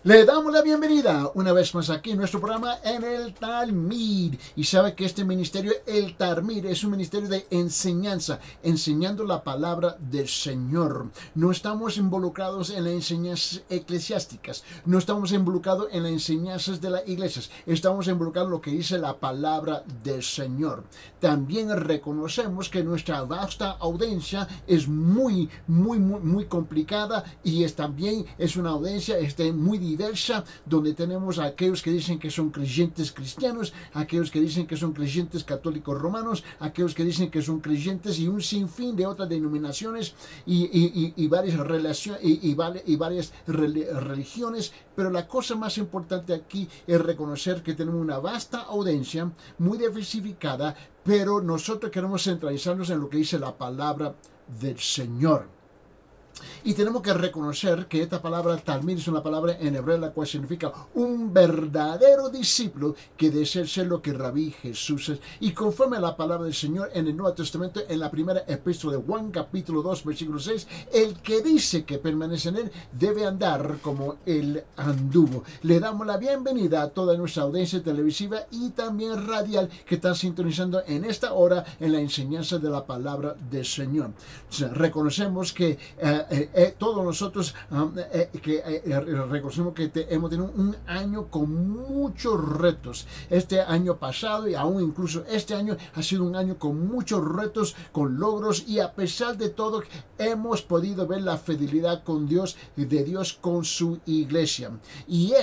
Le damos la bienvenida una vez más aquí en nuestro programa en el Talmid. Y sabe que este ministerio, el Talmid, es un ministerio de enseñanza, enseñando la palabra del Señor. No estamos involucrados en las enseñanzas eclesiásticas, no estamos involucrados en las enseñanzas de las iglesias, estamos involucrados en lo que dice la palabra del Señor. También reconocemos que nuestra vasta audiencia es muy complicada y también es una audiencia muy diversa, donde tenemos a aquellos que dicen que son creyentes cristianos, aquellos que dicen que son creyentes católicos romanos, aquellos que dicen que son creyentes y un sinfín de otras denominaciones y varias religiones. Pero la cosa más importante aquí es reconocer que tenemos una vasta audiencia, muy diversificada, pero nosotros queremos centralizarnos en lo que dice la palabra del Señor. Y tenemos que reconocer que esta palabra Talmid es una palabra en hebreo la cual significa un verdadero discípulo que desea ser lo que Rabí Jesús es. Y conforme a la palabra del Señor en el Nuevo Testamento, en la primera epístola de Juan, capítulo 2, versículo 6, el que dice que permanece en él debe andar como él anduvo. Le damos la bienvenida a toda nuestra audiencia televisiva y también radial que está sintonizando en esta hora en la enseñanza de la palabra del Señor. O sea, reconocemos que todos nosotros reconocemos que hemos tenido un año con muchos retos. Este año pasado y aún incluso este año ha sido un año con muchos retos, con logros, y a pesar de todo hemos podido ver la fidelidad de Dios con su iglesia. Y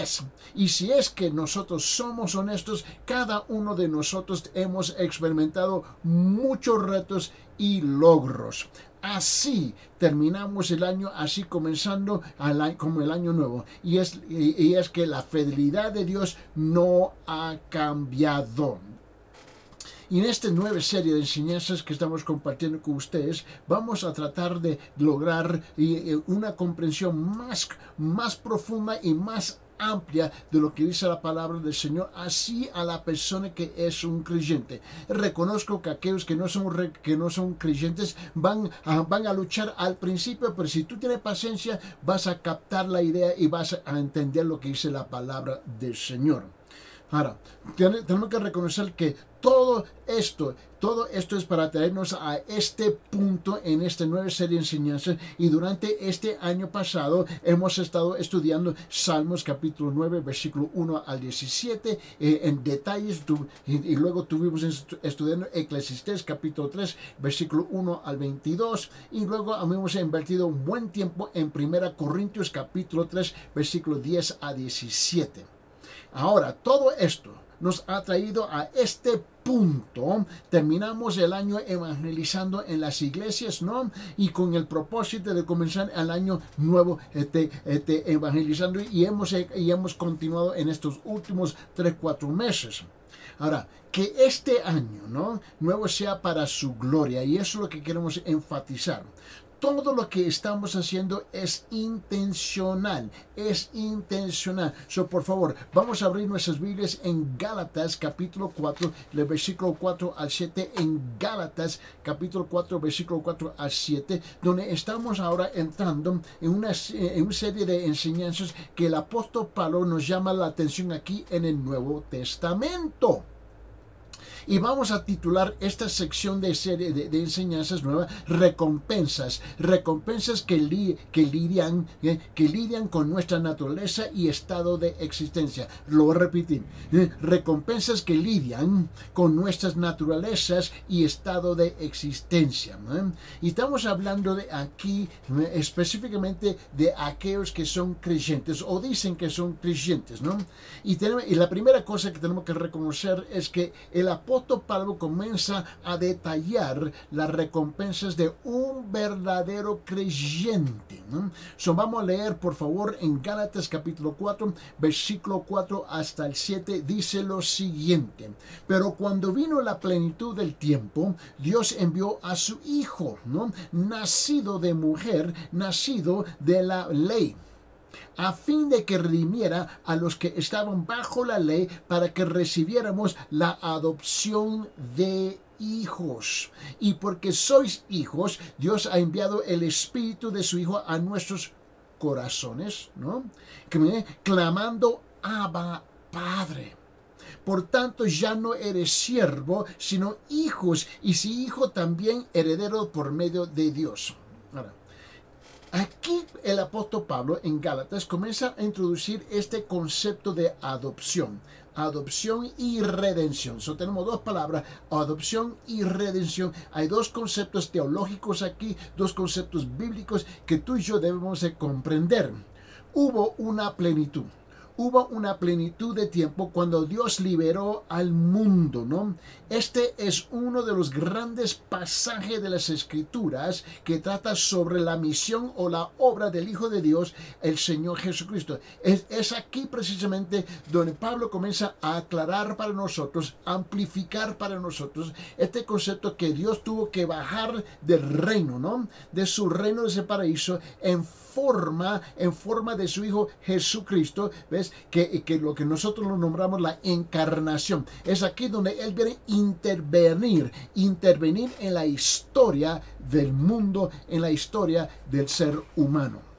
si es que nosotros somos honestos, cada uno de nosotros hemos experimentado muchos retos y logros. Así terminamos el año, así comenzando como el año nuevo. Y es que la fidelidad de Dios no ha cambiado. Y en esta nueva serie de enseñanzas que estamos compartiendo con ustedes, vamos a tratar de lograr una comprensión más profunda y más amplia de lo que dice la palabra del Señor, así a la persona que es un creyente. Reconozco que aquellos que no son creyentes van a luchar al principio, pero si tú tienes paciencia vas a captar la idea y vas a entender lo que dice la palabra del Señor. Ahora, tenemos que reconocer que todo esto es para traernos a este punto en esta nueva serie de enseñanzas. Y durante este año pasado hemos estado estudiando Salmos capítulo 9, versículo 1 al 17 en detalles, y luego estuvimos estudiando Eclesiastés capítulo 3, versículo 1 al 22, y luego hemos invertido un buen tiempo en 1 Corintios capítulo 3, versículo 10 a 17. Ahora, todo esto nos ha traído a este punto. Terminamos el año evangelizando en las iglesias, ¿no? Y con el propósito de comenzar el año nuevo evangelizando, y hemos continuado en estos últimos 3-4 meses. Ahora, que este año, ¿no?, nuevo sea para su gloria, y eso es lo que queremos enfatizar. Todo lo que estamos haciendo es intencional, So, por favor, vamos a abrir nuestras Biblias en Gálatas capítulo 4, del versículo 4 al 7, en Gálatas capítulo 4, versículo 4 al 7, donde estamos ahora entrando en una serie de enseñanzas que el apóstol Pablo nos llama la atención aquí en el Nuevo Testamento. Y vamos a titular esta sección de serie de enseñanzas nuevas recompensas que lidian con nuestra naturaleza y estado de existencia. Lo voy a repetir: recompensas que lidian con nuestras naturalezas y estado de existencia, ¿no? Y estamos hablando de aquí específicamente de aquellos que son creyentes o dicen que son creyentes, ¿no? Y la primera cosa que tenemos que reconocer es que el apóstol Pablo comienza a detallar las recompensas de un verdadero creyente, ¿no? Vamos a leer, por favor, en Gálatas capítulo 4, versículo 4 hasta el 7, dice lo siguiente: pero cuando vino la plenitud del tiempo, Dios envió a su Hijo, ¿no?, nacido de mujer, nacido de la ley, a fin de que redimiera a los que estaban bajo la ley, para que recibiéramos la adopción de hijos. Y porque sois hijos, Dios ha enviado el Espíritu de su Hijo a nuestros corazones, ¿no? Clamando, Abba, Padre. Por tanto, ya no eres siervo, sino hijos, y si hijo, también heredero por medio de Dios. Ahora, aquí el apóstol Pablo en Gálatas comienza a introducir este concepto de adopción. Adopción y redención. Tenemos dos palabras, adopción y redención. Hay dos conceptos teológicos aquí, dos conceptos bíblicos que tú y yo debemos de comprender. Hubo una plenitud. Hubo una plenitud de tiempo cuando Dios liberó al mundo, ¿no? Este es uno de los grandes pasajes de las Escrituras que trata sobre la misión o la obra del Hijo de Dios, el Señor Jesucristo. Es aquí precisamente donde Pablo comienza a aclarar para nosotros, amplificar para nosotros este concepto que Dios tuvo que bajar del reino, ¿no? De su reino, de ese paraíso, en forma de su Hijo Jesucristo, ¿ves? Que lo que nosotros lo nombramos la encarnación. Es aquí donde Él viene a intervenir en la historia del mundo, en la historia del ser humano.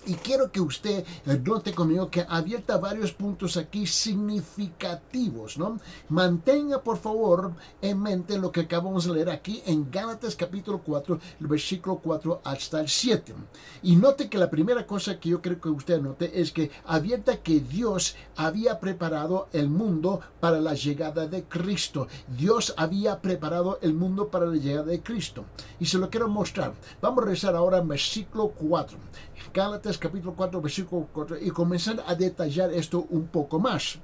Y quiero que usted note conmigo que abierta varios puntos aquí significativos, ¿no? Mantenga, por favor, en mente lo que acabamos de leer aquí en Gálatas capítulo 4, el versículo 4 hasta el 7. Y note que la primera cosa que yo creo que usted note es que abierta que Dios había preparado el mundo para la llegada de Cristo. Dios había preparado el mundo para la llegada de Cristo. Y se lo quiero mostrar. Vamos a rezar ahora en versículo 4. Gálatas capítulo 4, versículo 4, y comenzar a detallar esto un poco más.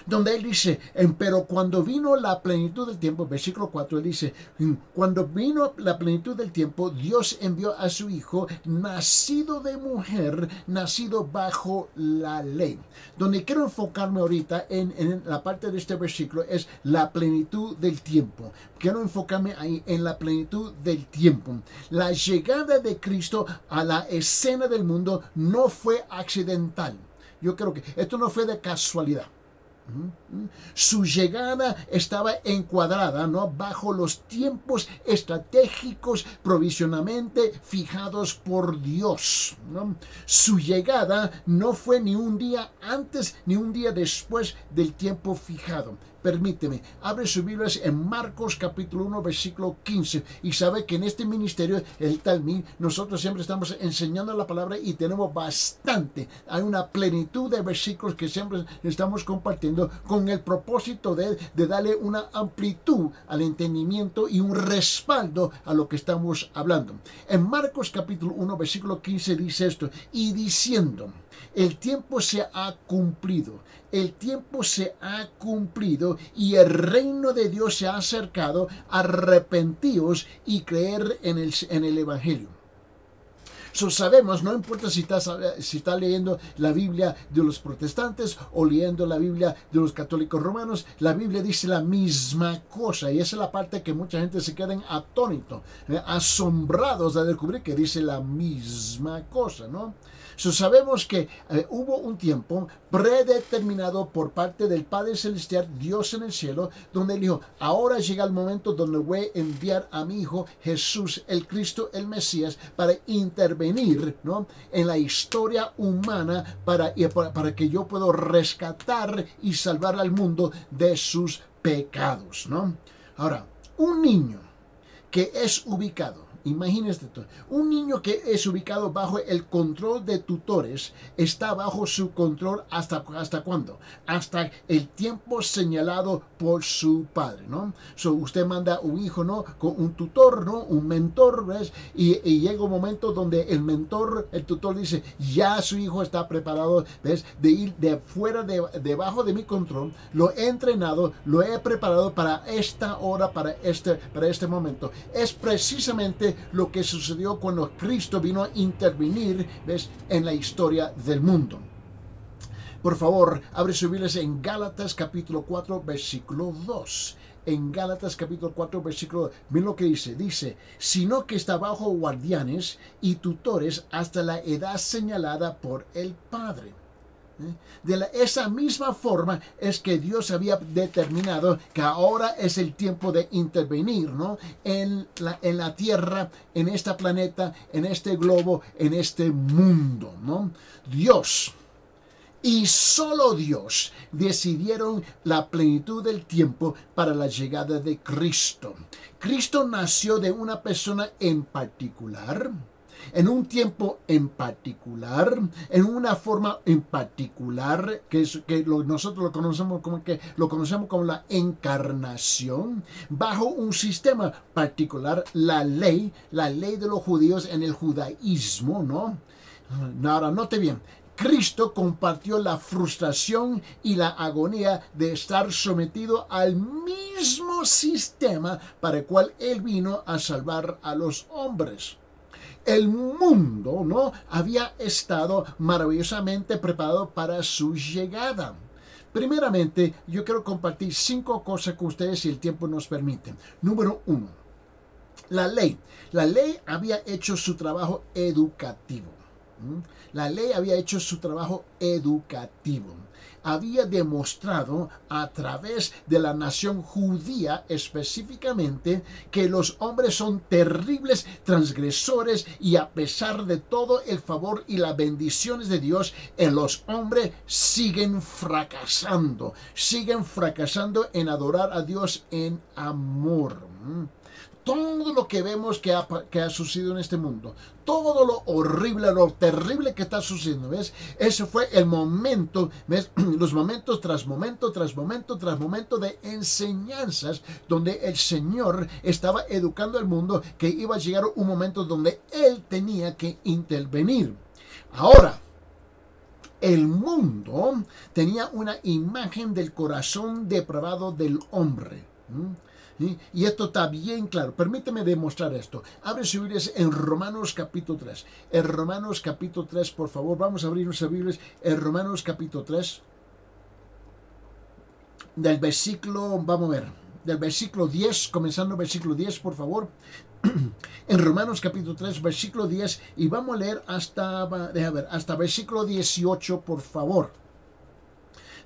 Donde él dice, pero cuando vino la plenitud del tiempo, versículo 4, él dice, cuando vino la plenitud del tiempo, Dios envió a su Hijo, nacido de mujer, nacido bajo la ley. Donde quiero enfocarme ahorita en la parte de este versículo es la plenitud del tiempo. Quiero enfocarme ahí en la plenitud del tiempo. La llegada de Cristo a la escena del mundo no fue accidental. Yo creo que esto no fue de casualidad. Su llegada estaba encuadrada, ¿no?, bajo los tiempos estratégicos provisionalmente fijados por Dios, ¿no? Su llegada no fue ni un día antes ni un día después del tiempo fijado. Permíteme, abre sus Biblias en Marcos capítulo 1, versículo 15, y sabe que en este ministerio, el Talmud, nosotros siempre estamos enseñando la palabra y tenemos bastante. Hay una plenitud de versículos que siempre estamos compartiendo con el propósito de darle una amplitud al entendimiento y un respaldo a lo que estamos hablando. En Marcos capítulo 1, versículo 15 dice esto, y diciendo, el tiempo se ha cumplido. El tiempo se ha cumplido y el reino de Dios se ha acercado. Arrepentíos y creer en el Evangelio. Sabemos, no importa si está leyendo la Biblia de los protestantes o leyendo la Biblia de los católicos romanos, la Biblia dice la misma cosa, y esa es la parte que mucha gente se queda atónitos, asombrados de descubrir que dice la misma cosa, ¿no? Sabemos que hubo un tiempo predeterminado por parte del Padre Celestial, Dios en el cielo, donde él dijo, ahora llega el momento donde voy a enviar a mi Hijo Jesús, el Cristo, el Mesías, para intervenir, ¿no?, en la historia humana para que yo pueda rescatar y salvar al mundo de sus pecados, ¿no? Ahora, un niño que es ubicado, imagínate esto, un niño que es ubicado bajo el control de tutores está bajo su control ¿hasta cuándo? Hasta el tiempo señalado por su padre, ¿no? Usted manda un hijo, ¿no?, con un tutor, ¿no?, un mentor, ¿ves? Y llega un momento donde el mentor, el tutor dice, ya su hijo está preparado, ¿ves?, de ir de fuera, debajo de mi control, lo he entrenado, lo he preparado para esta hora, para este momento. Es precisamente lo que sucedió cuando Cristo vino a intervenir, ¿ves?, en la historia del mundo. Por favor, abre sus Biblias en Gálatas capítulo 4, versículo 2. En Gálatas capítulo 4, versículo 2. Miren lo que dice, sino que está bajo guardianes y tutores hasta la edad señalada por el Padre. Esa misma forma es que Dios había determinado que ahora es el tiempo de intervenir, ¿no? en la tierra, en este planeta, en este globo, en este mundo, ¿no? Dios y solo Dios decidieron la plenitud del tiempo para la llegada de Cristo. Cristo nació de una persona en particular, en un tiempo en en una forma en particular, nosotros lo conocemos como la encarnación, bajo un sistema particular, la ley de los judíos en el judaísmo, ¿no? Ahora, note bien, Cristo compartió la frustración y la agonía de estar sometido al mismo sistema para el cual Él vino a salvar a los hombres. El mundo, ¿no?, había estado maravillosamente preparado para su llegada. Primeramente, yo quiero compartir 5 cosas con ustedes si el tiempo nos permite. Número 1, la ley. La ley había hecho su trabajo educativo. La ley había hecho su trabajo educativo. Había demostrado a través de la nación judía específicamente que los hombres son terribles transgresores y a pesar de todo el favor y las bendiciones de Dios, los hombres siguen fracasando en adorar a Dios en amor. Todo lo que vemos que ha sucedido en este mundo, todo lo horrible, lo terrible que está sucediendo, ¿ves? Ese fue el momento, ¿ves? Los momentos tras momento de enseñanzas donde el Señor estaba educando al mundo que iba a llegar un momento donde Él tenía que intervenir. Ahora, el mundo tenía una imagen del corazón depravado del hombre. Y esto está bien claro. Permíteme demostrar esto. Abre sus Biblias en Romanos capítulo 3. En Romanos capítulo 3, por favor. Vamos a abrir nuestras Biblias en Romanos capítulo 3. Del versículo, vamos a ver, del versículo 10, comenzando el versículo 10, por favor. En Romanos capítulo 3, versículo 10. Y vamos a leer hasta versículo 18, por favor.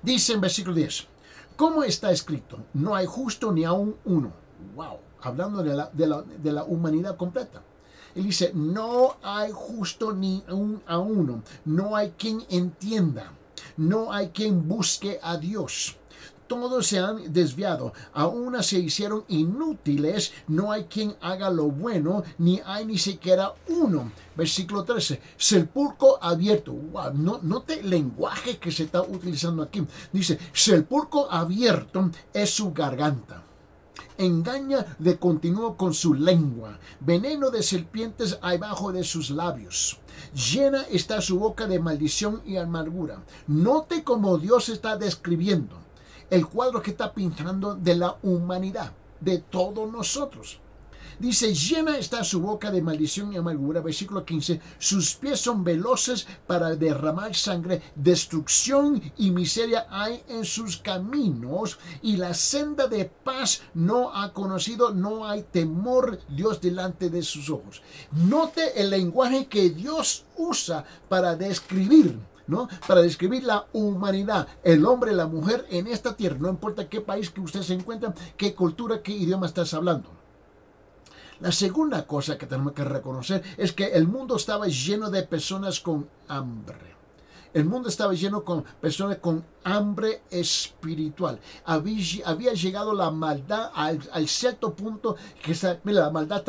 Dice en versículo 10. ¿Cómo está escrito? No hay justo ni aún uno. Wow, hablando de la humanidad completa. Él dice, no hay justo ni a uno. No hay quien entienda. No hay quien busque a Dios. Todos se han desviado, aún se hicieron inútiles, no hay quien haga lo bueno, ni hay ni siquiera uno. Versículo 13, sepulcro abierto. Wow, note el lenguaje que se está utilizando aquí. Dice, sepulcro abierto es su garganta. Engaña de continuo con su lengua. Veneno de serpientes hay bajo de sus labios. Llena está su boca de maldición y amargura. Note cómo Dios está describiendo el cuadro que está pintando de la humanidad, de todos nosotros. Dice, llena está su boca de maldición y amargura. Versículo 15, sus pies son veloces para derramar sangre, destrucción y miseria hay en sus caminos, y la senda de paz no ha conocido, no hay temor Dios delante de sus ojos. Note el lenguaje que Dios usa para describir, ¿no? Para describir la humanidad, el hombre, la mujer en esta tierra, no importa qué país que usted se encuentra, qué cultura, qué idioma estás hablando. La segunda cosa que tenemos que reconocer es que el mundo estaba lleno de personas con hambre. El mundo estaba lleno con personas con hambre espiritual. Había llegado la maldad al cierto punto que la maldad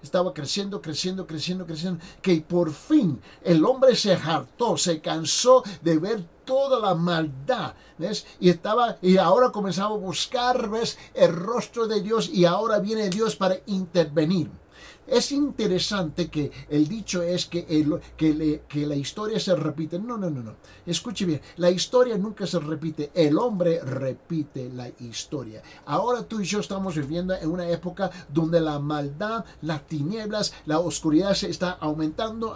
estaba creciendo, que por fin el hombre se hartó, se cansó de ver toda la maldad, ¿ves? Y ahora comenzaba a buscar, ¿ves?, el rostro de Dios, y ahora viene Dios para intervenir. Es interesante que el dicho es que la historia se repite. No. Escuche bien, la historia nunca se repite. El hombre repite la historia. Ahora tú y yo estamos viviendo en una época donde la maldad, las tinieblas, la oscuridad se está aumentando.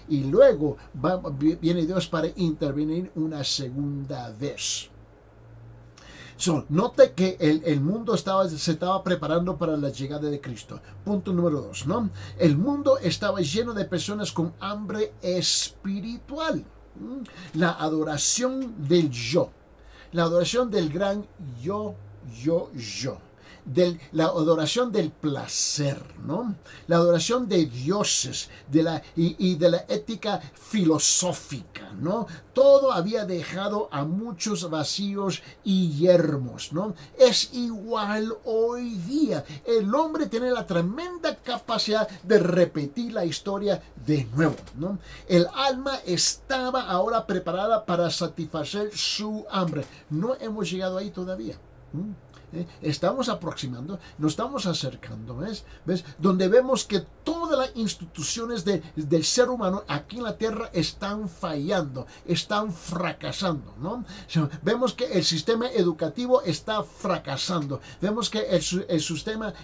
Y luego viene Dios para intervenir una segunda vez. Note que el mundo se estaba preparando para la llegada de Cristo. Punto número 2, ¿no? El mundo estaba lleno de personas con hambre espiritual. La adoración del yo. La adoración del gran yo. La adoración del placer, ¿no? La adoración de dioses y de la ética filosófica, ¿no? Todo había dejado a muchos vacíos y yermos, ¿no? Es igual hoy día. El hombre tiene la tremenda capacidad de repetir la historia de nuevo, ¿no? El alma estaba ahora preparada para satisfacer su hambre. No hemos llegado ahí todavía. Estamos aproximando, nos estamos acercando, ¿ves? Donde vemos que todas las instituciones del ser humano aquí en la tierra están fallando, están fracasando, ¿no? Vemos que el sistema educativo está fracasando, vemos que el sistema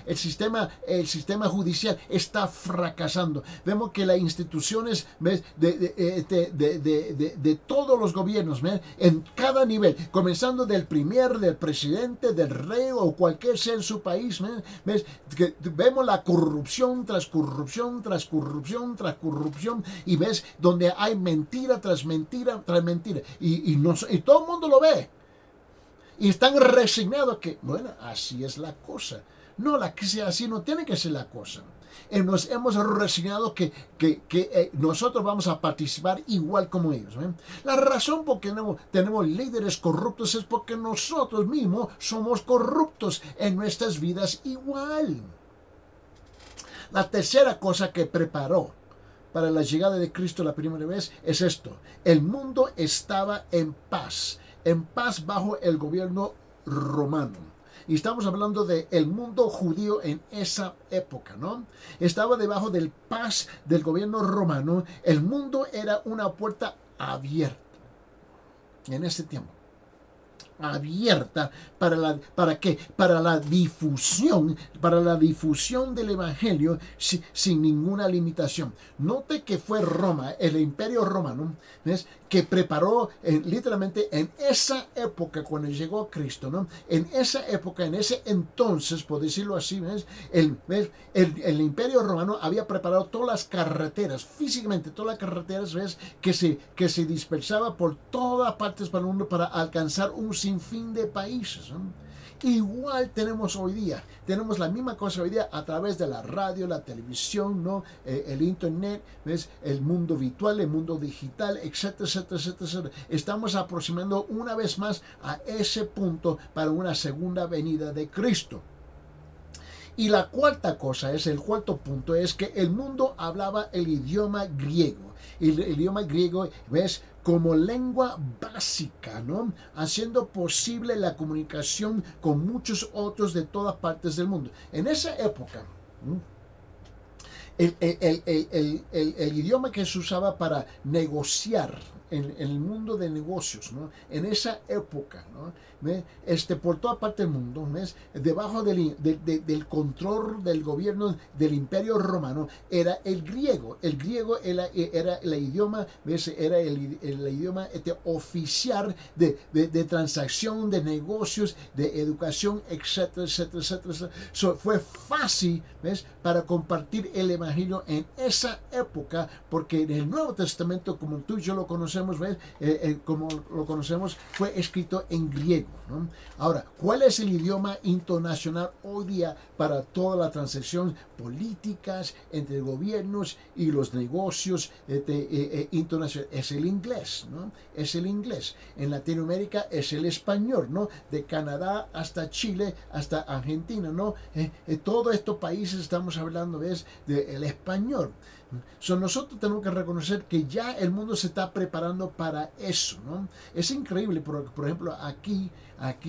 judicial está fracasando, vemos que las instituciones, ¿ves? De todos los gobiernos, ¿ves? En cada nivel, comenzando del presidente, del rey, o cualquier sea en su país, ¿ves? Que vemos la corrupción tras corrupción, tras corrupción, tras corrupción, y ves donde hay mentira tras mentira, tras mentira, y todo el mundo lo ve, y están resignados a que, bueno, así es la cosa. No, así no tiene que ser la cosa. Nos hemos resignado que nosotros vamos a participar igual como ellos. La razón por qué tenemos líderes corruptos es porque nosotros mismos somos corruptos en nuestras vidas igual. La tercera cosa que preparó para la llegada de Cristo la primera vez es esto. El mundo estaba en paz bajo el gobierno romano. Y estamos hablando del mundo judío en esa época, ¿no? Estaba debajo del paz del gobierno romano. El mundo era una puerta abierta en ese tiempo. Abierta ¿para qué? Para la difusión del evangelio sin ninguna limitación. Note que fue Roma, el imperio romano, ¿ves? Que preparó literalmente en esa época cuando llegó Cristo, ¿no? En esa época, en ese entonces, por decirlo así, ¿ves? El imperio romano había preparado todas las carreteras, físicamente todas las carreteras, ¿ves? Que se dispersaba por todas partes para el mundo para alcanzar un sinfín de países, ¿no? Igual tenemos hoy día, tenemos la misma cosa hoy día a través de la radio, la televisión, ¿no? El internet, ¿ves? El mundo virtual, el mundo digital, etcétera, etcétera, etcétera, etcétera. Estamos aproximando una vez más a ese punto para una segunda venida de Cristo. Y la cuarta cosa el cuarto punto es que el mundo hablaba el idioma griego. El idioma griego, ¿ves? Como lengua básica, ¿no? Haciendo posible la comunicación con muchos otros de todas partes del mundo. En esa época, el idioma que se usaba para negociar en el mundo de negocios, ¿no? En esa época, ¿no? Por toda parte del mundo, ¿ves? Debajo del control del gobierno del imperio romano era el griego. El griego era el idioma, ¿ves? Era el idioma oficial de transacción, de negocios, de educación, etcétera, etcétera, etcétera. Fue fácil, ¿ves? Para compartir el evangelio en esa época, porque en el Nuevo Testamento, como tú y yo lo conocemos, ¿ves? Como lo conocemos, fue escrito en griego, ¿no? Ahora, ¿cuál es el idioma internacional hoy día para toda la transacción políticas entre gobiernos y los negocios internacionales? Es el inglés, ¿no? Es el inglés. En Latinoamérica es el español, ¿no? De Canadá hasta Chile, hasta Argentina, ¿no? Todos estos países estamos hablando, ¿ves? Del español. Nosotros tenemos que reconocer que ya el mundo se está preparando para eso, ¿no? Es increíble, por ejemplo, aquí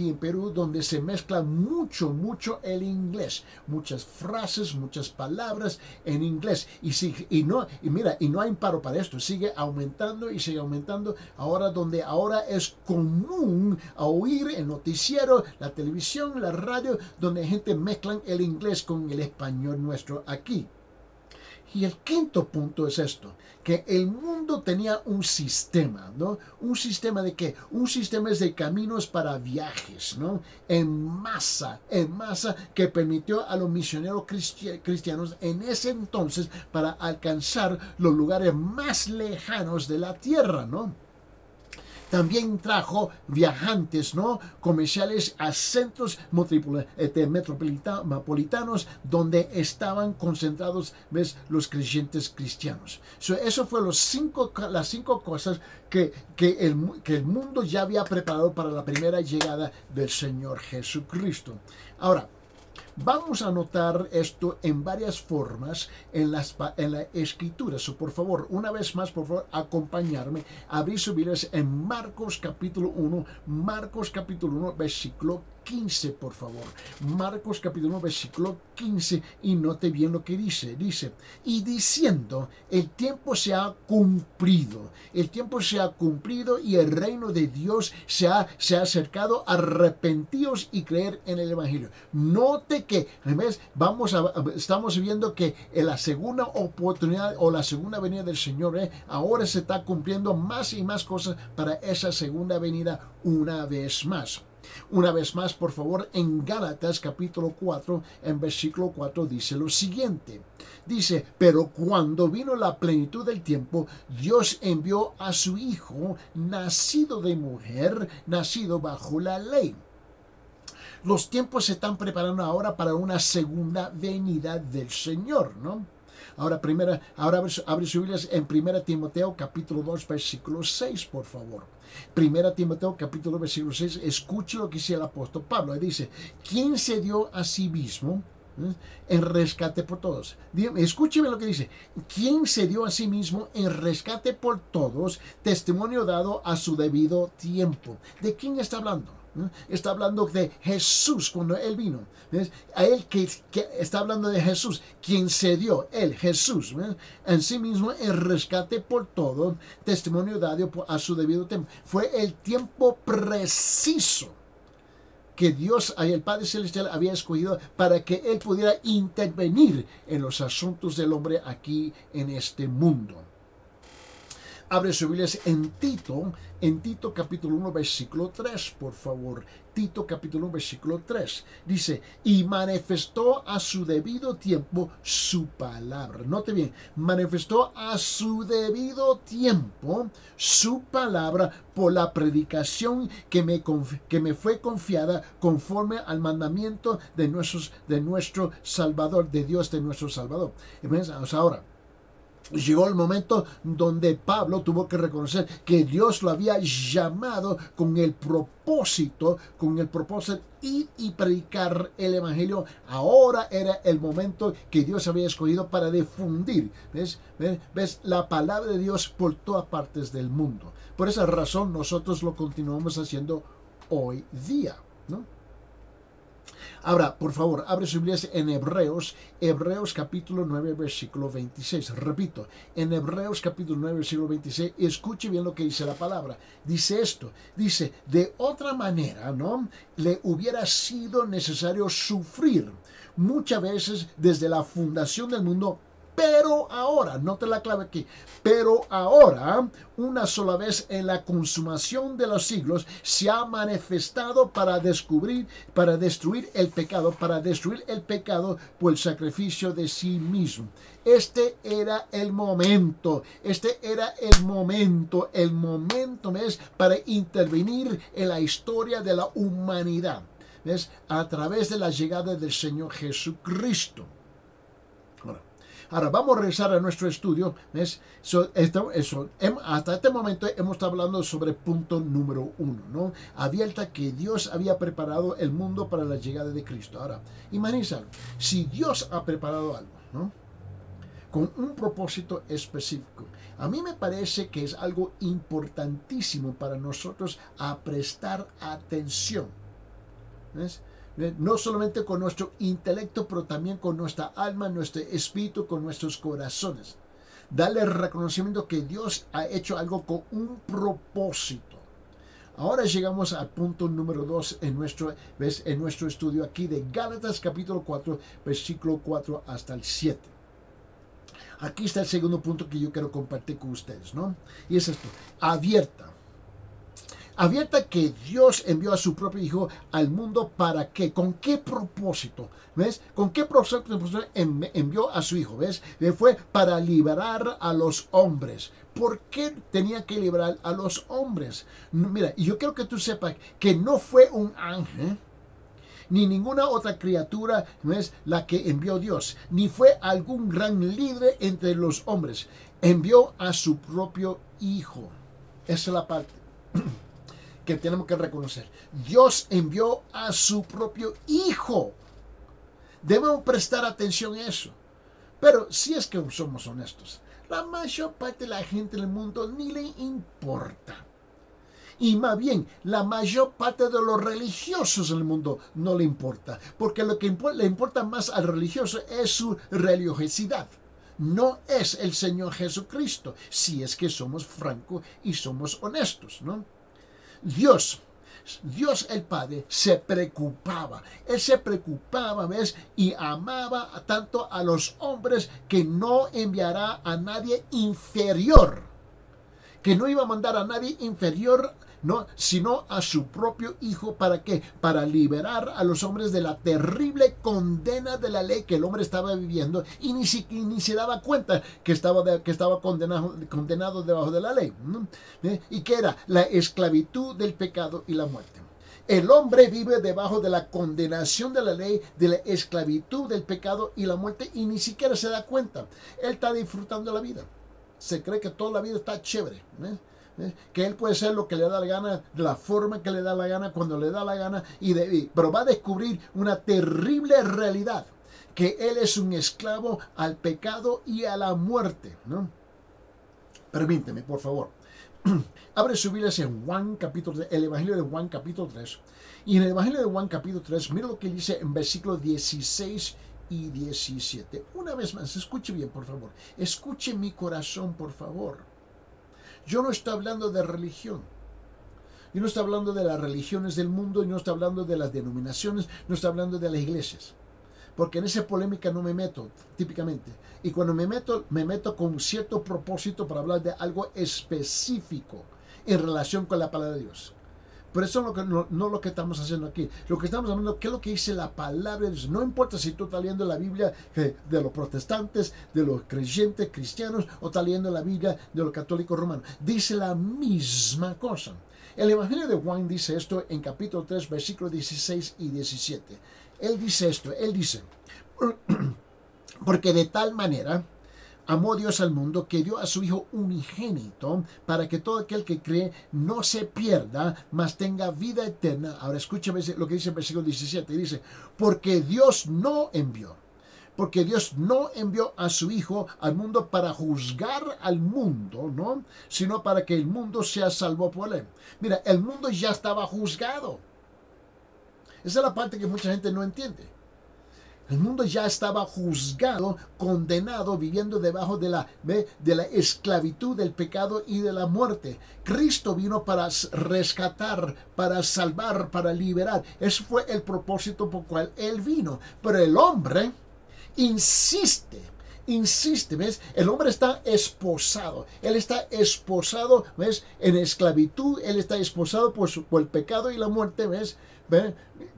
en Perú, donde se mezcla mucho el inglés, muchas frases, muchas palabras en inglés, y no hay paro para esto, sigue aumentando y sigue aumentando. Ahora es común oír el noticiero, la televisión, la radio, donde gente mezclan el inglés con el español nuestro aquí. Y el quinto punto es esto, que el mundo tenía un sistema, ¿no? Un sistema de qué? Un sistema de caminos para viajes, ¿no? En masa, que permitió a los misioneros cristianos en ese entonces para alcanzar los lugares más lejanos de la tierra, ¿no? También trajo viajantes, ¿no? Comerciales a centros metropolitanos donde estaban concentrados, ¿ves? Los creyentes cristianos. Eso fue las cinco cosas que el mundo ya había preparado para la primera llegada del Señor Jesucristo. Ahora, vamos a notar esto en varias formas en la escritura. Por favor, una vez más, por favor, acompañarme a abrir sus Biblias en Marcos capítulo 1, versículo 15, por favor. Marcos capítulo 1, versículo 15, y note bien lo que dice. Dice, y diciendo, el tiempo se ha cumplido y el reino de Dios se ha acercado, arrepentíos y creer en el Evangelio. Note que, ¿ves? Estamos viendo que en la segunda oportunidad o la segunda venida del Señor, ahora se está cumpliendo más y más cosas para esa segunda venida una vez más. Una vez más, por favor, en Gálatas capítulo 4, en versículo 4 dice lo siguiente. Dice, pero cuando vino la plenitud del tiempo, Dios envió a su Hijo, nacido de mujer, nacido bajo la ley. Los tiempos se están preparando ahora para una segunda venida del Señor, ¿no? Ahora abre sus Biblias en 1 Timoteo capítulo 2 versículo 6, por favor. 1 Timoteo capítulo 2 versículo 6, escuche lo que dice el apóstol Pablo. Él dice, ¿quién se dio a sí mismo en rescate por todos? Escúcheme lo que dice. ¿Quién se dio a sí mismo en rescate por todos? Testimonio dado a su debido tiempo. ¿De quién está hablando? Está hablando de Jesús cuando Él vino. ¿Ves? A Él que está hablando de Jesús, quien se dio, Él, Jesús, ¿ves? En sí mismo el rescate por todo, testimonio dado a su debido tiempo. Fue el tiempo preciso que Dios, el Padre Celestial, había escogido para que Él pudiera intervenir en los asuntos del hombre aquí en este mundo. Abre sus Biblias en Tito capítulo 1 versículo 3, por favor. Tito capítulo 1 versículo 3. Dice, y manifestó a su debido tiempo su palabra. Note bien, manifestó a su debido tiempo su palabra por la predicación que me fue confiada conforme al mandamiento de nuestro Salvador, de Dios de nuestro Salvador. Ahora, llegó el momento donde Pablo tuvo que reconocer que Dios lo había llamado con el propósito ir y predicar el Evangelio. Ahora era el momento que Dios había escogido para difundir, ¿ves? La palabra de Dios por todas partes del mundo. Por esa razón nosotros lo continuamos haciendo hoy día, ¿no? Ahora, por favor, abre sus Biblias en Hebreos capítulo 9, versículo 26. Repito, en Hebreos capítulo 9, versículo 26, escuche bien lo que dice la palabra. Dice esto, dice, de otra manera, ¿no? Le hubiera sido necesario sufrir muchas veces desde la fundación del mundo. Pero ahora, note la clave aquí, pero ahora, una sola vez en la consumación de los siglos, se ha manifestado para destruir el pecado por el sacrificio de sí mismo. Este era el momento es para intervenir en la historia de la humanidad, ¿ves? A través de la llegada del Señor Jesucristo. Ahora vamos a regresar a nuestro estudio. ¿Ves? Hasta este momento hemos estado hablando sobre punto número 1, ¿no? Abierta que Dios había preparado el mundo para la llegada de Cristo. Ahora, imagínense algo. Si Dios ha preparado algo, ¿no? Con un propósito específico, a mí me parece que es algo importantísimo para nosotros a prestar atención. ¿Ves? No solamente con nuestro intelecto, pero también con nuestra alma, nuestro espíritu, con nuestros corazones. Darle el reconocimiento que Dios ha hecho algo con un propósito. Ahora llegamos al punto número 2 en nuestro estudio aquí de Gálatas capítulo 4, versículo 4 hasta el 7. Aquí está el segundo punto que yo quiero compartir con ustedes, ¿no? Y es esto, abierta. Abierta que Dios envió a su propio Hijo al mundo para qué, con qué propósito, ¿ves? ¿Con qué propósito envió a su Hijo, ves? Fue para liberar a los hombres. ¿Por qué tenía que liberar a los hombres? Mira, y yo quiero que tú sepas que no fue un ángel, ni ninguna otra criatura, ¿ves?, la que envió Dios, ni fue algún gran líder entre los hombres. Envió a su propio Hijo. Esa es la parte que tenemos que reconocer. Dios envió a su propio Hijo. Debemos prestar atención a eso. Pero si es que somos honestos, la mayor parte de la gente en el mundo ni le importa. Y más bien, la mayor parte de los religiosos en el mundo no le importa. Porque lo que le importa más al religioso es su religiosidad. No es el Señor Jesucristo, si es que somos francos y somos honestos, ¿no? Dios el Padre se preocupaba. Él se preocupaba, ¿ves? Y amaba tanto a los hombres que no enviará a nadie inferior. Que no iba a mandar a nadie inferior, no, sino a su propio Hijo. ¿Para qué? Para liberar a los hombres de la terrible condena de la ley que el hombre estaba viviendo y ni se daba cuenta que estaba condenado debajo de la ley. ¿No? ¿Y qué era? La esclavitud del pecado y la muerte. El hombre vive debajo de la condenación de la ley, de la esclavitud del pecado y la muerte y ni siquiera se da cuenta. Él está disfrutando la vida. Se cree que toda la vida está chévere, que él puede ser lo que le da la gana, de la forma que le da la gana, cuando le da la gana, pero va a descubrir una terrible realidad, que él es un esclavo al pecado y a la muerte, ¿no? Permíteme, por favor. Abre su Biblia en Juan capítulo 3, el Evangelio de Juan capítulo 3. Y en el Evangelio de Juan capítulo 3, mira lo que dice en versículos 16 y 17. Una vez más, escuche bien, por favor. Escuche mi corazón, por favor. Yo no estoy hablando de religión. Yo no estoy hablando de las religiones del mundo, y no estoy hablando de las denominaciones, no estoy hablando de las iglesias. Porque en esa polémica no me meto, típicamente. Y cuando me meto con cierto propósito para hablar de algo específico en relación con la palabra de Dios. Pero eso no lo que estamos haciendo aquí. Lo que estamos hablando, ¿qué es lo que dice la palabra de Dios? No importa si tú estás leyendo la Biblia de los protestantes, de los creyentes cristianos, o estás leyendo la Biblia de los católicos romanos. Dice la misma cosa. El Evangelio de Juan dice esto en capítulo 3, versículos 16 y 17. Él dice esto, él dice, porque de tal manera amó Dios al mundo que dio a su Hijo unigénito para que todo aquel que cree no se pierda, mas tenga vida eterna. Ahora escúchame lo que dice el versículo 17. Dice, porque Dios no envió a su Hijo al mundo para juzgar al mundo, ¿no? Sino para que el mundo sea salvo por él. Mira, el mundo ya estaba juzgado. Esa es la parte que mucha gente no entiende. El mundo ya estaba juzgado, condenado, viviendo debajo de la esclavitud del pecado y de la muerte. Cristo vino para rescatar, para salvar, para liberar. Ese fue el propósito por el cual Él vino. Pero el hombre insiste, ¿ves? El hombre está esposado. Él está esposado, ¿ves? En esclavitud. Él está esposado por el pecado y la muerte, ¿ves?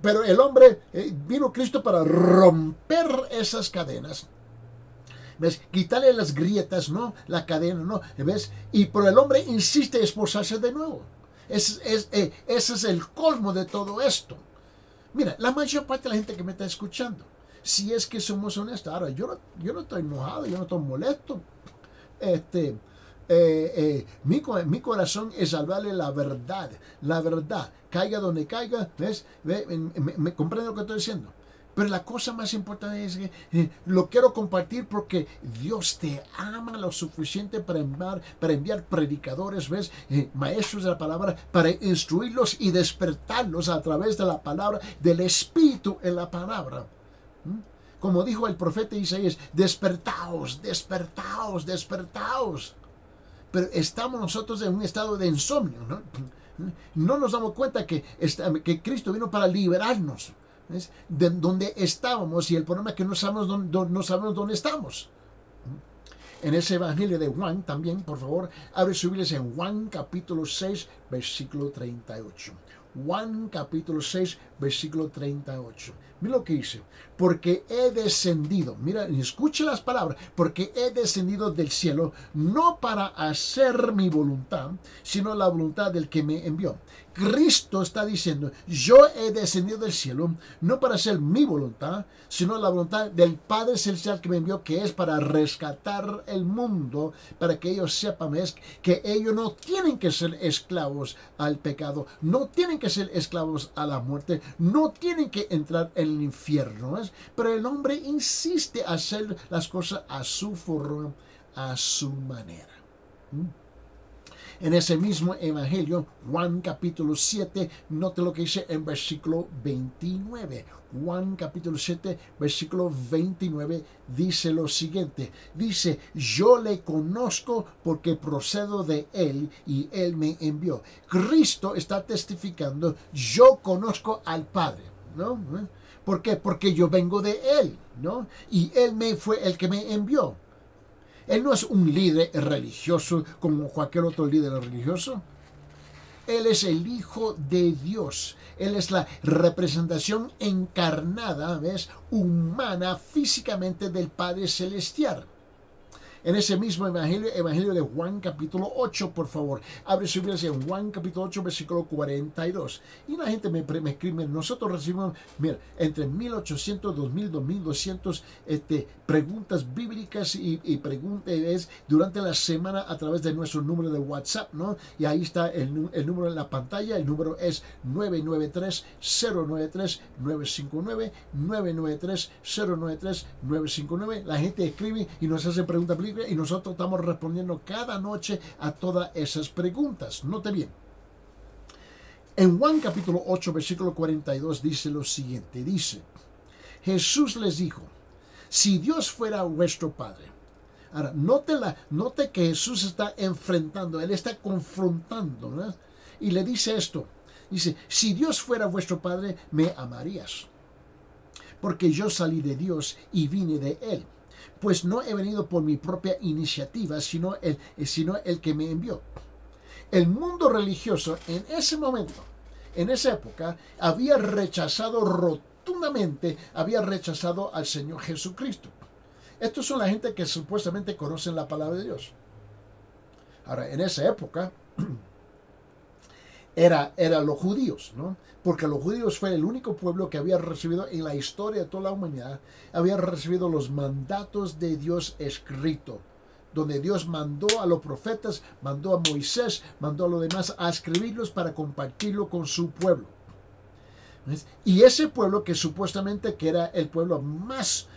Pero el hombre, vino Cristo para romper esas cadenas. ¿Ves? Quitarle las grietas, ¿no? La cadena, ¿no? ¿Ves? Pero el hombre insiste en esposarse de nuevo. Ese es el colmo de todo esto. Mira, la mayor parte de la gente que me está escuchando, si es que somos honestos, ahora yo no estoy enojado, yo no estoy molesto. Mi corazón es hablarle la verdad, caiga donde caiga, ¿ves? Me comprende lo que estoy diciendo. Pero la cosa más importante es que lo quiero compartir porque Dios te ama lo suficiente para enviar predicadores, ¿ves? Maestros de la palabra, para instruirlos y despertarlos a través de la palabra, del Espíritu en la palabra. Como dijo el profeta Isaías, despertaos, despertaos, despertaos. Pero estamos nosotros en un estado de insomnio, ¿no? No nos damos cuenta que Cristo vino para liberarnos, ¿ves? De donde estábamos, y el problema es que no sabemos dónde estamos. En ese evangelio de Juan también, por favor, abre su Biblia en Juan capítulo 6, versículo 38. Juan capítulo 6, versículo 38. Mira lo que dice. Porque he descendido, mira, escuche las palabras, porque he descendido del cielo no para hacer mi voluntad, sino la voluntad del que me envió. Cristo está diciendo, yo he descendido del cielo no para hacer mi voluntad, sino la voluntad del Padre Celestial que me envió, que es para rescatar el mundo, para que ellos sepan que ellos no tienen que ser esclavos al pecado, no tienen que ser esclavos a la muerte, no tienen que entrar en el infierno, ¿ves? Pero el hombre insiste a hacer las cosas a su forma, a su manera. En ese mismo evangelio, Juan capítulo 7, note lo que dice en versículo 29. Juan capítulo 7, versículo 29, dice lo siguiente. Dice, yo le conozco porque procedo de él y él me envió. Cristo está testificando, yo conozco al Padre, ¿no? ¿Por qué? Porque yo vengo de él, ¿no? Y él fue el que me envió. Él no es un líder religioso como cualquier otro líder religioso. Él es el Hijo de Dios. Él es la representación encarnada, ¿ves? Humana, físicamente del Padre Celestial. En ese mismo evangelio de Juan capítulo 8, por favor. Abre su Biblia en Juan capítulo 8, versículo 42. Y la gente me escribe, nosotros recibimos, mira, entre 1800, 2000, 2200 preguntas bíblicas y preguntas durante la semana a través de nuestro número de WhatsApp, ¿no? Y ahí está el número en la pantalla. El número es 993-093-959, 993-093-959. La gente escribe y nos hace preguntas bíblicas y nosotros estamos respondiendo cada noche a todas esas preguntas. Note bien. En Juan capítulo 8, versículo 42 dice lo siguiente. Dice, Jesús les dijo, si Dios fuera vuestro Padre. Ahora, note que Jesús está enfrentando, Él está confrontando, ¿no? Y le dice esto. Dice, si Dios fuera vuestro Padre, me amarías. Porque yo salí de Dios y vine de Él. Pues no he venido por mi propia iniciativa, sino el que me envió. El mundo religioso en ese momento, en esa época, había rechazado rotundamente, al Señor Jesucristo. Estos son la gente que supuestamente conocen la palabra de Dios. Ahora, en esa época, eran los judíos, ¿no? Porque los judíos fue el único pueblo que había recibido en la historia de toda la humanidad, había recibido los mandatos de Dios escrito, donde Dios mandó a los profetas, mandó a Moisés, mandó a los demás a escribirlos para compartirlo con su pueblo. ¿Ves? Y ese pueblo que supuestamente que era el pueblo más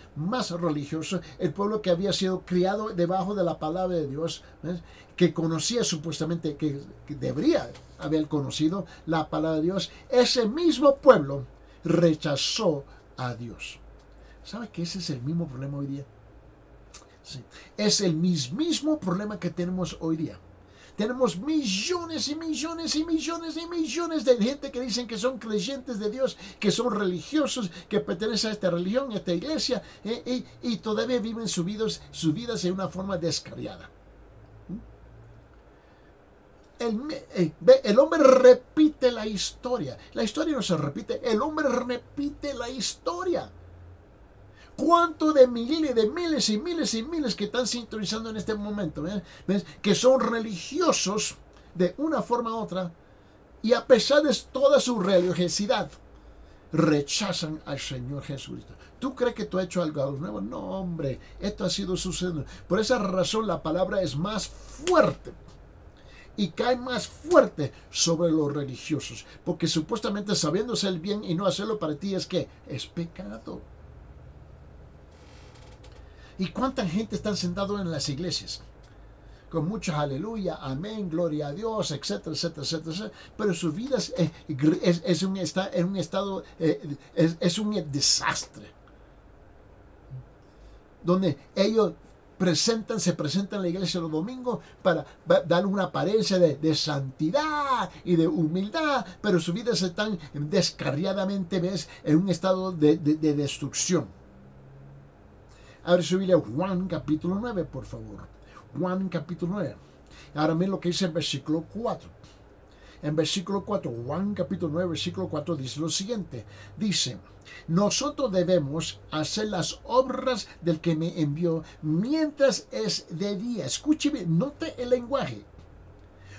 religioso, el pueblo que había sido criado debajo de la palabra de Dios, ¿ves? Que conocía supuestamente, que debería haber conocido la palabra de Dios, ese mismo pueblo rechazó a Dios. ¿Sabe que ese es el mismo problema hoy día? Sí. Es el mismo problema que tenemos hoy día. Tenemos millones y millones y millones y millones de gente que dicen que son creyentes de Dios, que son religiosos, que pertenecen a esta religión, a esta iglesia, y todavía viven sus vidas de una forma descarriada. El hombre repite la historia. La historia no se repite, el hombre repite la historia. ¿Cuánto de miles y miles que están sintonizando en este momento? ¿Ves? Que son religiosos de una forma u otra y a pesar de toda su religiosidad rechazan al Señor Jesucristo. ¿Tú crees que tú has hecho algo nuevo? No, hombre, esto ha sido sucediendo. Por esa razón la palabra es más fuerte y cae más fuerte sobre los religiosos, porque supuestamente sabiendo hacer el bien y no hacerlo para ti es pecado. ¿Y cuánta gente está sentada en las iglesias? Con muchos aleluya, amén, gloria a Dios, etcétera, etcétera, etcétera, etcétera. Pero sus vidas es un desastre. Donde ellos se presentan en la iglesia los domingos para dar una apariencia de santidad y de humildad, pero sus vidas están descarriadamente, ¿ves?, en un estado de destrucción. Abre su Biblia, Juan capítulo 9, por favor. Juan capítulo 9. Ahora miren lo que dice en versículo 4. En versículo 4, Juan capítulo 9, versículo 4 dice lo siguiente. Dice, nosotros debemos hacer las obras del que me envió mientras es de día. Escúcheme, note el lenguaje.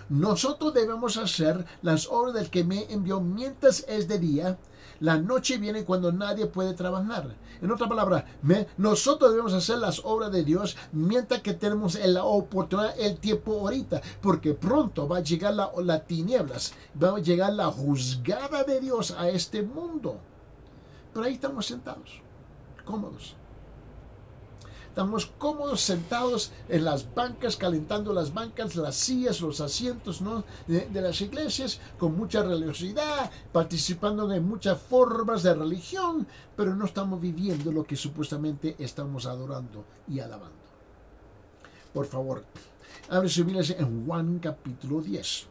Nosotros debemos hacer las obras del que me envió mientras es de día. La noche viene cuando nadie puede trabajar. En otra palabra, nosotros debemos hacer las obras de Dios mientras que tenemos la oportunidad, el tiempo ahorita. Porque pronto va a llegar las tinieblas, va a llegar la juzgada de Dios a este mundo. Pero ahí estamos sentados, cómodos. Estamos cómodos sentados en las bancas, calentando las bancas, las sillas, los asientos, ¿no? de las iglesias, con mucha religiosidad, participando de muchas formas de religión, pero no estamos viviendo lo que supuestamente estamos adorando y alabando. Por favor, abre su Biblia en Juan capítulo 10.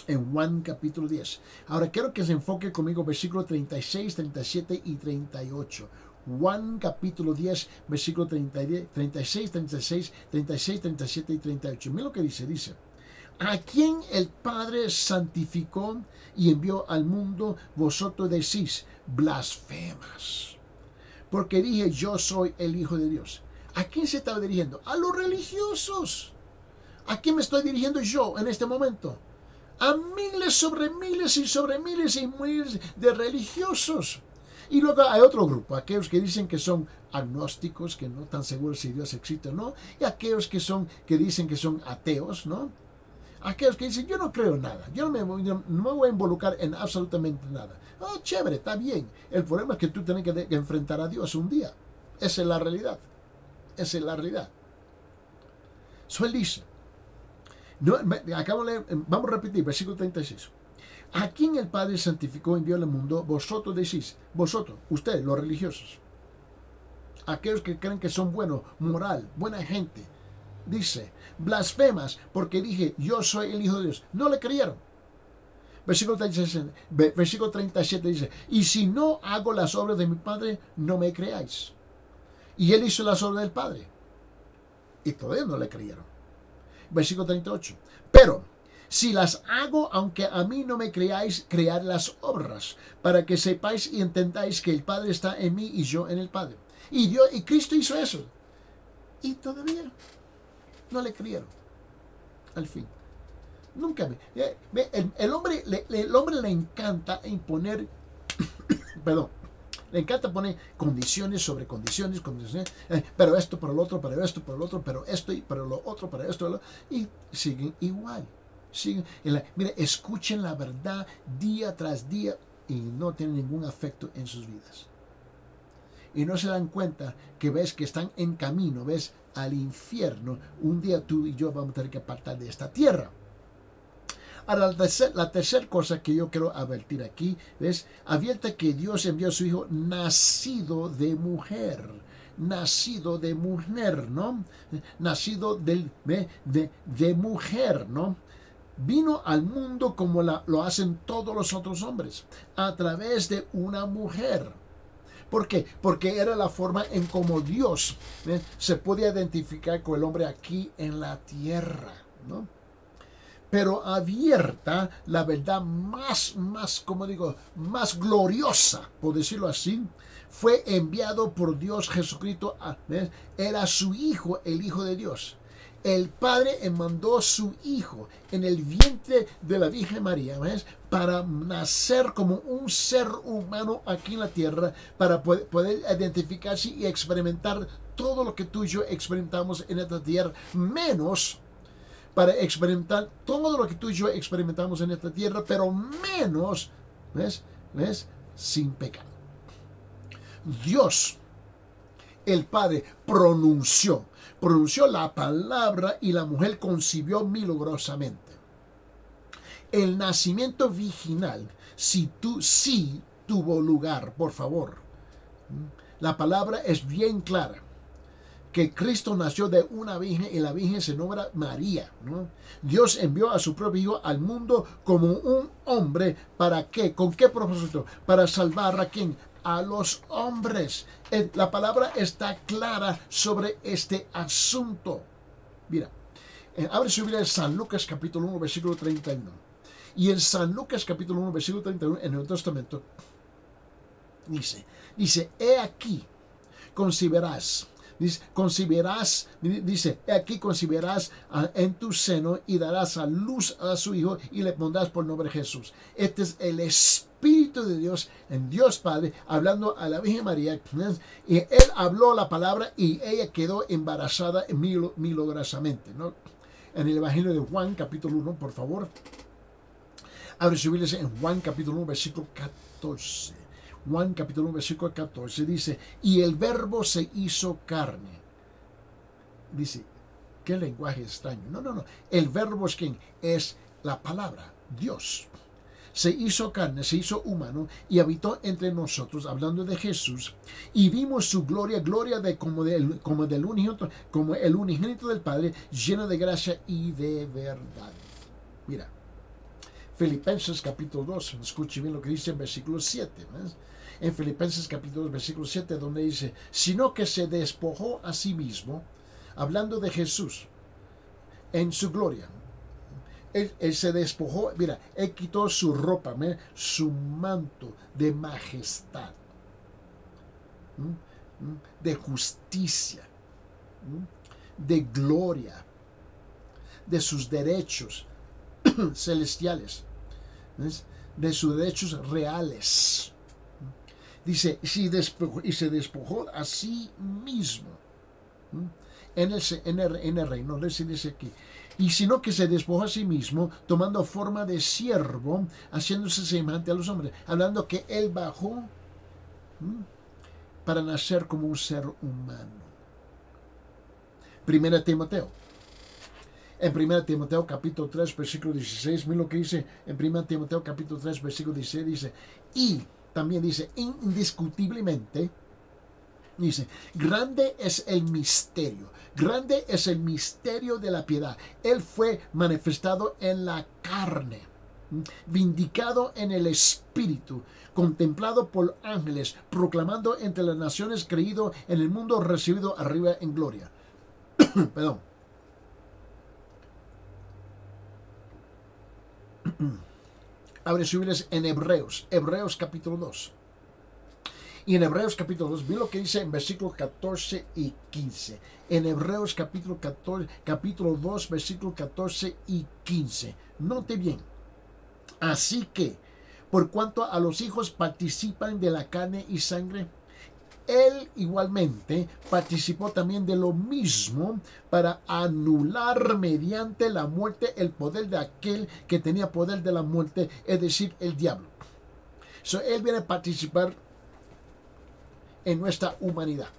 En Juan capítulo 10. Ahora quiero que se enfoque conmigo versículos 36, 37 y 38. Juan capítulo 10, versículo 36, 36, 36, 37 y 38. Mira lo que dice. Dice, a quien el Padre santificó y envió al mundo, vosotros decís, blasfemas. Porque dije, yo soy el Hijo de Dios. ¿A quién se estaba dirigiendo? A los religiosos. ¿A quién me estoy dirigiendo yo en este momento? A miles sobre miles y sobre miles y miles de religiosos. Y luego hay otro grupo, aquellos que dicen que son agnósticos, que no están seguros si Dios existe o no, y aquellos que dicen que son ateos, ¿no? Aquellos que dicen, yo no creo nada, yo no me voy a involucrar en absolutamente nada. Oh, chévere, está bien. El problema es que tú tienes que enfrentar a Dios un día. Esa es la realidad. Esa es la realidad. Él dice, vamos a repetir, versículo 36. A quien el Padre santificó y envió al mundo, vosotros decís, vosotros, ustedes, los religiosos, aquellos que creen que son buenos, moral, buena gente, dice, blasfemas, porque dije, yo soy el Hijo de Dios. No le creyeron. Versículo 37 dice, y si no hago las obras de mi Padre, no me creáis. Y él hizo las obras del Padre. Y todavía no le creyeron. Versículo 38. Pero si las hago, aunque a mí no me creáis, cread las obras, para que sepáis y entendáis que el Padre está en mí y yo en el Padre. Y Cristo hizo eso. Y todavía no le creyeron. Al fin. Nunca el hombre le encanta imponer, perdón, le encanta poner condiciones sobre condiciones, pero esto, pero lo otro, pero esto, pero lo otro, pero esto, y pero lo otro, pero esto, y siguen igual. Mire, escuchen la verdad día tras día y no tienen ningún afecto en sus vidas. Y no se dan cuenta que ves que están en camino, ves al infierno. Un día tú y yo vamos a tener que apartar de esta tierra. Ahora, la tercera cosa que yo quiero advertir aquí, ¿ves? Advierte que Dios envió a su Hijo nacido de mujer. Nacido de mujer, ¿no? Nacido de mujer, ¿no? Vino al mundo como lo hacen todos los otros hombres, a través de una mujer. ¿Por qué? Porque era la forma en como Dios se podía identificar con el hombre aquí en la tierra, ¿no? Pero abierta la verdad más, como digo, más gloriosa, por decirlo así, fue enviado por Dios Jesucristo. Era su Hijo, el Hijo de Dios. El Padre mandó su Hijo en el vientre de la Virgen María, ¿ves? Para nacer como un ser humano aquí en la tierra, para poder identificarse y experimentar todo lo que tú y yo experimentamos en esta tierra, menos para experimentar todo lo que tú y yo experimentamos en esta tierra, pero menos, ¿ves? Sin pecado. Dios, el Padre, pronunció la palabra y la mujer concibió milagrosamente. El nacimiento virginal sí tuvo lugar, por favor. La palabra es bien clara, que Cristo nació de una virgen y la virgen se nombra María, ¿no? Dios envió a su propio Hijo al mundo como un hombre, ¿para qué? ¿Con qué propósito? Para salvar a ¿quién? A los hombres. La palabra está clara sobre este asunto. Mira, abre su Biblia en San Lucas capítulo 1, versículo 31. Y en San Lucas capítulo 1, versículo 31, en el Nuevo Testamento, dice, he aquí, concebirás, he aquí concebirás en tu seno y darás a luz a su hijo y le pondrás por nombre Jesús. Este es el Espíritu de Dios, en Dios Padre, hablando a la Virgen María. Y él habló la palabra y ella quedó embarazada milagrosamente, ¿no? En el Evangelio de Juan, capítulo 1, por favor. Abre su Biblia en Juan, capítulo 1, versículo 14. Juan, capítulo 1, versículo 14, dice, y el verbo se hizo carne. Dice, ¿qué lenguaje extraño? No. El verbo es ¿quién? Es la palabra, Dios. Se hizo carne, se hizo humano y habitó entre nosotros, hablando de Jesús, y vimos su gloria, como el unigénito del Padre, lleno de gracia y de verdad. Mira, Filipenses capítulo 2, escuche bien lo que dice en versículo 7, ¿ves? En Filipenses capítulo 2, versículo 7, donde dice, sino que se despojó a sí mismo, hablando de Jesús, en su gloria. Él se despojó, mira, él quitó su ropa, su manto de majestad, de justicia, de gloria, de sus derechos celestiales, de sus derechos reales. Dice, y se despojó a sí mismo en el reino. Dice aquí, y sino que se despojó a sí mismo, tomando forma de siervo, haciéndose semejante a los hombres, hablando que él bajó para nacer como un ser humano. Primera Timoteo. En 1 Timoteo capítulo 3, versículo 16, mira lo que dice en 1 Timoteo capítulo 3, versículo 16, dice, y también dice, indiscutiblemente, dice, grande es el misterio de la piedad. Él fue manifestado en la carne, vindicado en el espíritu, contemplado por ángeles, proclamando entre las naciones, creído en el mundo, recibido arriba en gloria. Perdón. Abre su Biblia en Hebreos capítulo 2. Y en Hebreos capítulo 2, mira lo que dice en versículos 14 y 15. En Hebreos capítulo 2, versículos 14 y 15. Note bien. Así que, por cuanto a los hijos participan de la carne y sangre, él igualmente participó también de lo mismo para anular mediante la muerte el poder de aquel que tenía poder de la muerte, es decir, el diablo. Él viene a participar en nuestra humanidad.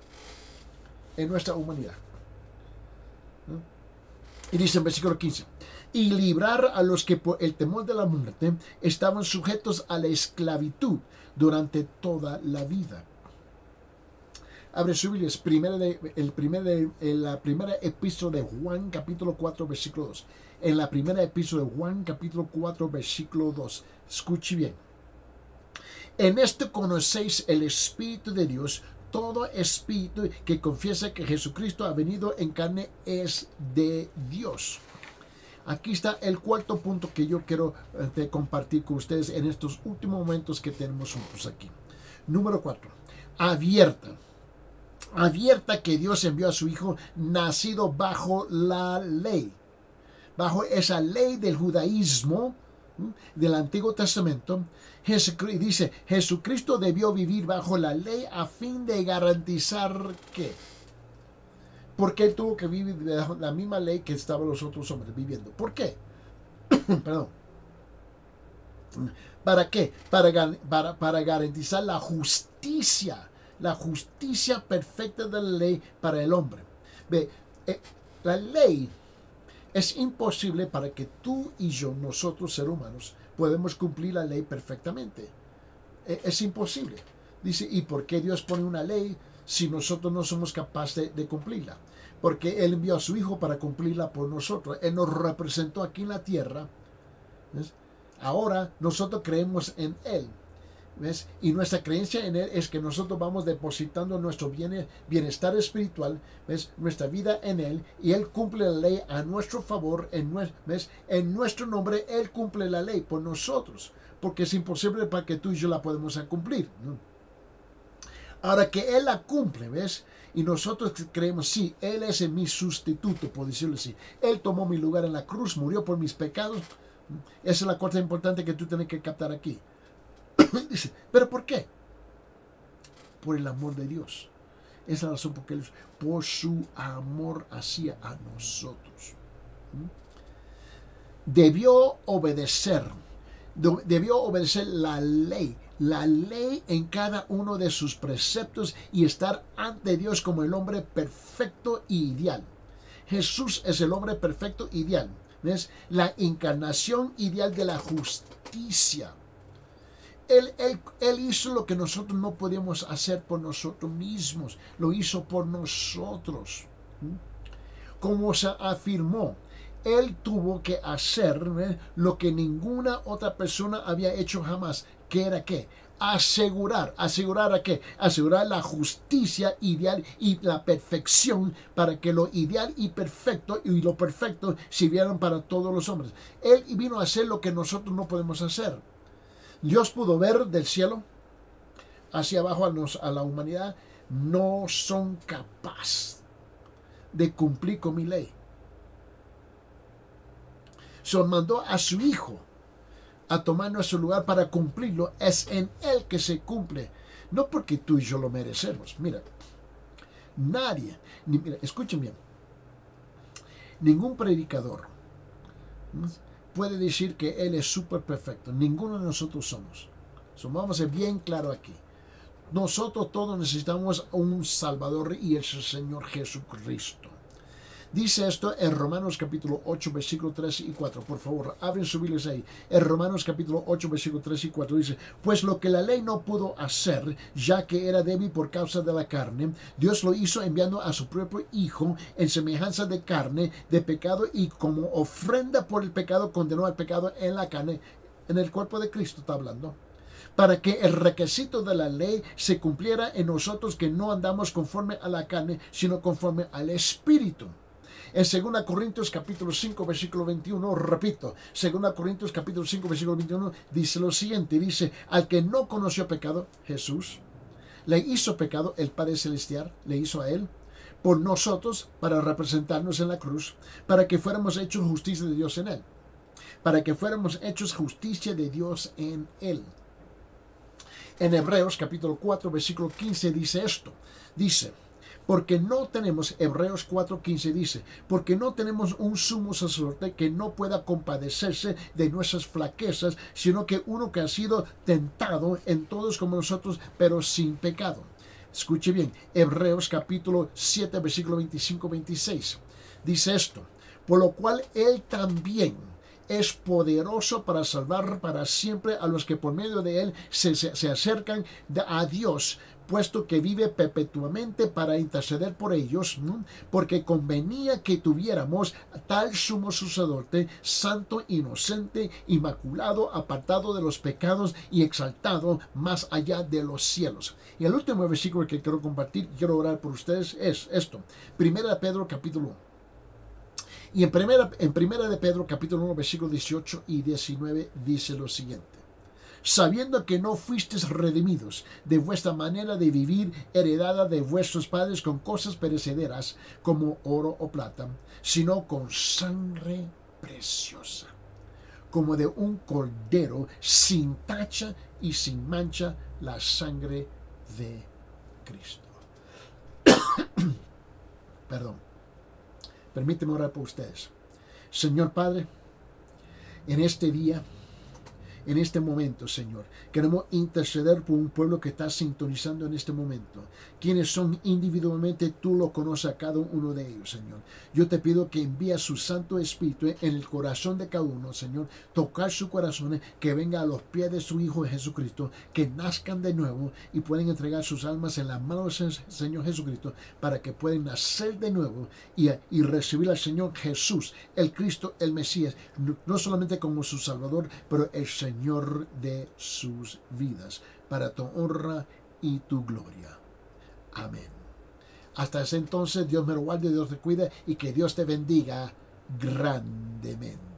Y dice en versículo 15, y librar a los que por el temor de la muerte estaban sujetos a la esclavitud durante toda la vida. Abre su Biblia, en la primera epístola de Juan, capítulo 4, versículo 2. En la primera epístola de Juan, capítulo 4, versículo 2. Escuche bien. En esto conocéis el Espíritu de Dios. Todo espíritu que confiesa que Jesucristo ha venido en carne es de Dios. Aquí está el cuarto punto que yo quiero compartir con ustedes en estos últimos momentos que tenemos juntos aquí. Número 4. Abierta que Dios envió a su Hijo nacido bajo la ley, bajo esa ley del judaísmo del Antiguo Testamento. Dice, Jesucristo debió vivir bajo la ley a fin de garantizar que. ¿Por qué tuvo que vivir bajo la misma ley que estaban los otros hombres viviendo? ¿Por qué? Perdón. ¿Para qué? Para garantizar la justicia perfecta de la ley para el hombre. La ley es imposible para que tú y yo, nosotros seres humanos, podemos cumplir la ley perfectamente. Es imposible. Dice, ¿y por qué Dios pone una ley si nosotros no somos capaces de cumplirla? Porque Él envió a su Hijo para cumplirla por nosotros. Él nos representó aquí en la tierra. ¿Ves? Ahora nosotros creemos en Él. ¿ves? Y nuestra creencia en Él es que nosotros vamos depositando nuestro bienestar espiritual, ¿ves? Nuestra vida en Él, y Él cumple la ley a nuestro favor, ¿ves? En nuestro nombre Él cumple la ley por nosotros, porque es imposible para que tú y yo la podemos cumplir, ¿no? Ahora que Él la cumple, ¿ves? Y nosotros creemos, sí, Él es mi sustituto, por decirlo así. Él tomó mi lugar en la cruz, murió por mis pecados. Esa es la cosa importante que tú tienes que captar aquí. Dice, ¿pero por qué? Por el amor de Dios. Esa es la razón por su amor hacia a nosotros. Debió obedecer la ley en cada uno de sus preceptos y estar ante Dios como el hombre perfecto y ideal. Jesús es el hombre perfecto e ideal. ¿Ves? La encarnación ideal de la justicia. Él hizo lo que nosotros no podíamos hacer por nosotros mismos. Lo hizo por nosotros. Como se afirmó, Él tuvo que hacer lo que ninguna otra persona había hecho jamás. ¿Qué era qué? Asegurar a qué? Asegurar la justicia ideal y la perfección para que lo ideal y lo perfecto sirvieran para todos los hombres. Él vino a hacer lo que nosotros no podemos hacer. Dios pudo ver del cielo hacia abajo a la humanidad. No son capaces de cumplir con mi ley. So mandó a su Hijo a tomar nuestro lugar para cumplirlo. Es en Él que se cumple. No porque tú y yo lo merecemos. Mira, mira, escuchen bien. Ningún predicador puede decir que Él es súper perfecto. Ninguno de nosotros somos. Vamos a ser bien claro aquí. Nosotros todos necesitamos un Salvador y es el Señor Jesucristo. Dice esto en Romanos capítulo 8, versículo 3 y 4. Por favor, abren sus Biblias ahí. En Romanos capítulo 8, versículo 3 y 4 dice: pues lo que la ley no pudo hacer, ya que era débil por causa de la carne, Dios lo hizo enviando a su propio Hijo en semejanza de carne, de pecado, y como ofrenda por el pecado condenó al pecado en la carne, en el cuerpo de Cristo está hablando, para que el requisito de la ley se cumpliera en nosotros, que no andamos conforme a la carne, sino conforme al Espíritu. En 2 Corintios capítulo 5 versículo 21, repito, 2 Corintios capítulo 5 versículo 21 dice lo siguiente, dice: al que no conoció pecado, Jesús, le hizo pecado el Padre Celestial, le hizo a Él, por nosotros, para representarnos en la cruz, para que fuéramos hechos justicia de Dios en Él. Para que fuéramos hechos justicia de Dios en Él. En Hebreos capítulo 4 versículo 15 dice esto, dice: porque no tenemos, Hebreos 4:15 dice, porque no tenemos un sumo sacerdote que no pueda compadecerse de nuestras flaquezas, sino que uno que ha sido tentado en todos como nosotros, pero sin pecado. Escuche bien, Hebreos capítulo 7, versículo 25-26. Dice esto: por lo cual Él también es poderoso para salvar para siempre a los que por medio de Él se acercan a Dios, puesto que vive perpetuamente para interceder por ellos, porque convenía que tuviéramos tal sumo sacerdote, santo, inocente, inmaculado, apartado de los pecados y exaltado más allá de los cielos. Y el último versículo que quiero compartir, quiero orar por ustedes, es esto: 1 Pedro capítulo 1. Y en primera de Pedro capítulo 1 versículos 18 y 19 dice lo siguiente: sabiendo que no fuisteis redimidos de vuestra manera de vivir heredada de vuestros padres con cosas perecederas como oro o plata, sino con sangre preciosa, como de un cordero sin tacha y sin mancha, la sangre de Cristo. Perdón. Permíteme orar por ustedes. Señor Padre, en este día, en este momento, Señor, queremos interceder por un pueblo que está sintonizando en este momento. Quienes son individualmente, tú lo conoces a cada uno de ellos, Señor. Yo te pido que envíe su Santo Espíritu en el corazón de cada uno, Señor. Tocar su corazón, que venga a los pies de su Hijo Jesucristo, que nazcan de nuevo y pueden entregar sus almas en las manos del Señor Jesucristo, para que puedan nacer de nuevo y recibir al Señor Jesús, el Cristo, el Mesías, no solamente como su Salvador, pero el Señor Señor de sus vidas, para tu honra y tu gloria. Amén. Hasta ese entonces, Dios me lo guarde, Dios te cuide y que Dios te bendiga grandemente.